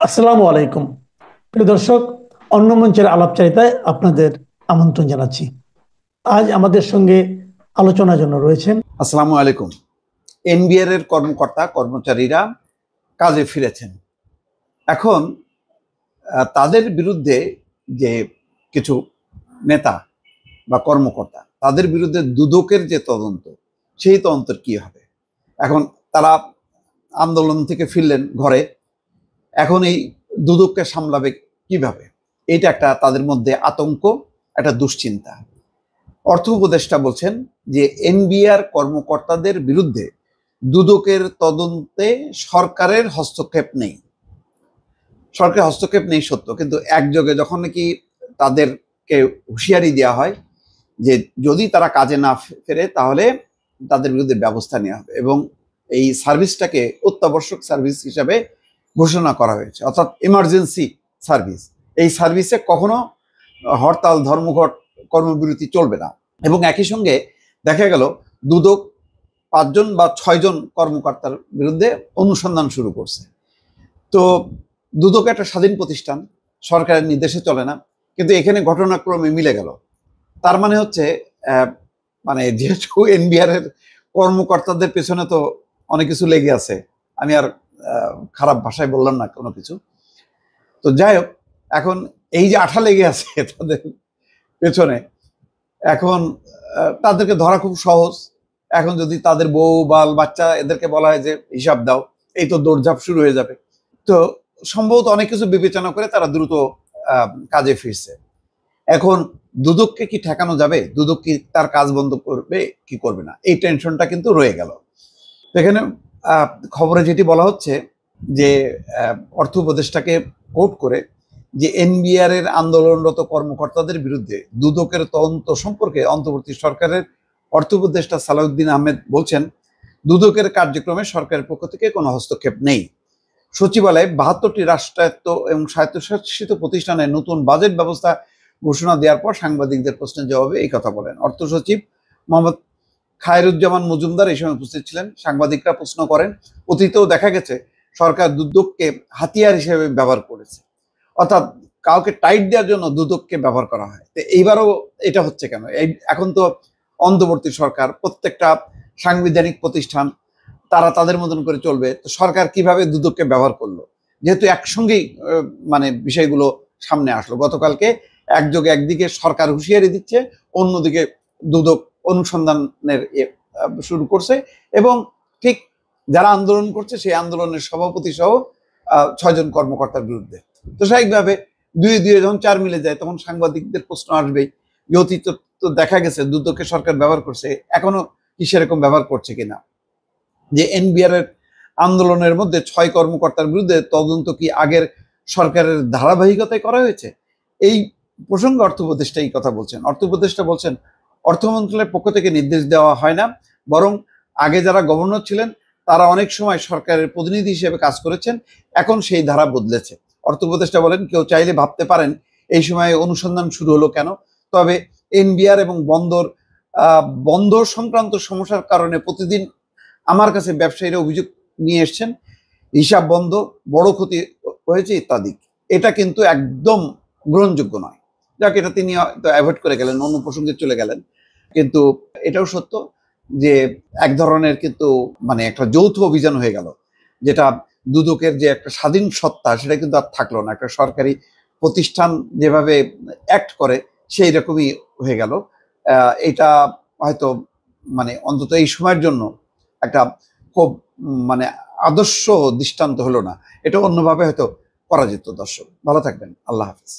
আসসালামু আলাইকুম। প্রিয় দর্শক, অন্য মঞ্চের আলাপচারিতায় আপনাদের আমন্ত্রণ জানাচ্ছি। আজ আমাদের সঙ্গে আলোচনার জন্য রয়েছেন আসসালামু আলাইকুম। এনবিআর এর কর্মকর্তা কর্মচারীরা কাজে ফিরেছেন। এখন তাদের বিরুদ্ধে যে কিছু নেতা বা কর্মকর্তা, তাদের বিরুদ্ধে দুদকের যে তদন্ত, সেই তদন্তের কি হবে? এখন তারা আন্দোলন থেকে ফিরলেন ঘরে, এখন এই দুদককে সামলাবে কিভাবে? এটা একটা তাদের মধ্যে আতঙ্ক, একটা দুশ্চিন্তা। অর্থ উপদেষ্টা বলছেন যে এনবিআর কর্মকর্তাদের বিরুদ্ধে দুদকের তদন্তে সরকারের হস্তক্ষেপ নেই। সরকারের হস্তক্ষেপ নেই সত্য, কিন্তু একযোগে যখন নাকি তাদেরকে হুঁশিয়ারি দেওয়া হয় যে যদি তারা কাজে না ফেরে তাহলে তাদের বিরুদ্ধে ব্যবস্থা নেওয়া হবে, এবং এই সার্ভিসটাকে অত্যাবশ্যক সার্ভিস হিসাবে ঘোষণা করা হয়েছে, অর্থাৎ ইমার্জেন্সি সার্ভিস। এই সার্ভিসে কখনো হরতাল, ধর্মঘট, কর্মবিরতি চলবে না। এবং একই সঙ্গে দেখা গেল দুদক 5 জন বা 6 জন কর্মকর্তার বিরুদ্ধে অনুসন্ধান শুরু করছে। তো দুদক একটা স্বাধীন প্রতিষ্ঠান, সরকারের নির্দেশে চলে না, কিন্তু এখানে ঘটনাক্রমে মিলে গেল। তার মানে হচ্ছে মানে যেহেতু এনবিআর এর কর্মকর্তাদের পেছনে তো অনেক কিছু লেগে আছে, আমি আর খারাপ ভাষায় বললাম না কোনো কিছু। তো যাই হোক, এখন এই যে আঠা লেগে আছে তাদের পেছনে, এখন তাদেরকে ধরা খুব সহজ। এখন যদি তাদের বউ বাল বাচ্চা এদেরকে বলা হয় যে হিসাব দাও, এই তো দৌড়ঝাঁপ শুরু হয়ে যাবে। তো সম্ভবত অনেক কিছু বিবেচনা করে তারা দ্রুত কাজে ফিরছে। এখন দুদককে কি ঠেকানো যাবে? দুদক কি তার কাজ বন্ধ করবে কি করবে না, এই টেনশনটা কিন্তু রয়ে গেল। এখানে খবরে যেটি বলা হচ্ছে যে অর্থ উপদেষ্টাকে কোট করে যে এনবিআর এর আন্দোলনরত কর্মকর্তাদের বিরুদ্ধে দুদকের তদন্ত সম্পর্কে অন্তর্বর্তী সরকারের অর্থ উপদেষ্টা সালাউদ্দিন আহমেদ বলছেন, দুদকের কার্যক্রমে সরকারের পক্ষ থেকে কোনো হস্তক্ষেপ নেই। সচিবালয়ে 72টি রাষ্ট্রায়ত্ত এবং স্বায়ত্তশাসিত প্রতিষ্ঠানের নতুন বাজেট ব্যবস্থা ঘোষণা দেওয়ার পর সাংবাদিকদের প্রশ্নের জবাবে এই কথা বলেন অর্থ সচিব মোহাম্মদ খায়রুজ্জামান মজুমদার। এই সময় উপস্থিত ছিলেন। সাংবাদিকরা প্রশ্ন করেন, অতীতেও দেখা গেছে সরকার দুদককে হাতিয়ার হিসেবে ব্যবহার করেছে, অর্থাৎ কাউকে টাইট দেওয়ার জন্য দুদককে ব্যবহার করা হয়। তো এইবারও এটা হচ্ছে কেন? এখন তো অন্তর্বর্তী সরকার, প্রত্যেকটা সাংবিধানিক প্রতিষ্ঠান তারা তাদের মতন করে চলবে, তো সরকার কিভাবে দুদককে ব্যবহার করলো? যেহেতু একসঙ্গেই মানে বিষয়গুলো সামনে আসলো। গতকালকে একযোগে একদিকে সরকার হুঁশিয়ারি দিচ্ছে, অন্যদিকে দুদক অনুসন্ধানের শুরু করছে, এবং ঠিক যারা আন্দোলন করছে সেই আন্দোলনের সভাপতি সহ 6 জন কর্মকর্তার বিরুদ্ধে। তো স্বাভাবিকভাবে দুই দুই যখন 4 মিলে যায় তখন সাংবাদিকদের প্রশ্ন আসবেই যে অতীত তো দেখা গেছে দুদককে সরকার ব্যবহার করছে, এখনো কি সেরকম ব্যবহার করছে কিনা? যে এনবিআর এর আন্দোলনের মধ্যে 6 কর্মকর্তার বিরুদ্ধে তদন্ত কি আগের সরকারের ধারাবাহিকতায় করা হয়েছে? এই প্রসঙ্গে অর্থ উপদেষ্টা এই কথা বলছেন। অর্থ উপদেষ্টা বলছেন, অর্থ মন্ত্রণালয়ের পক্ষ থেকে নির্দেশ দেওয়া হয় না, বরং আগে যারা গভর্নর ছিলেন তারা অনেক সময় সরকারের প্রতিনিধি হিসেবে কাজ করেছেন, এখন সেই ধারা বদলেছে। অর্থ উপদেষ্টা বলেন, কেউ চাইলে ভাবতে পারেন এই সময়ে অনুসন্ধান শুরু হলো কেন? তবে এনবিআর এবং বন্দর সংক্রান্ত সমস্যার কারণে প্রতিদিন আমার কাছে ব্যবসায়ীরা অভিযোগ নিয়ে এসছেন, হিসাব বন্ধ, বড় ক্ষতি হয়েছে ইত্যাদি। এটা কিন্তু একদম গ্রহণযোগ্য নয়। যাক, এটা তিনি অ্যাভয়েড করে গেলেন, অন্য প্রসঙ্গে চলে গেলেন। কিন্তু এটাও সত্য যে এক ধরনের কিন্তু মানে একটা যৌথ অভিযান হয়ে গেল, যেটা দুদকের যে একটা স্বাধীন সত্তা সেটা কিন্তু আর থাকলো না। একটা সরকারি প্রতিষ্ঠান যেভাবে অ্যাক্ট করে সেই রকমই হয়ে গেল। এটা হয়তো মানে অন্তত এই সময়ের জন্য একটা খুব মানে আদর্শ দৃষ্টান্ত হলো না, এটা অন্যভাবে হয়তো করা যেত। দর্শক ভালো থাকবেন, আল্লাহ হাফিজ।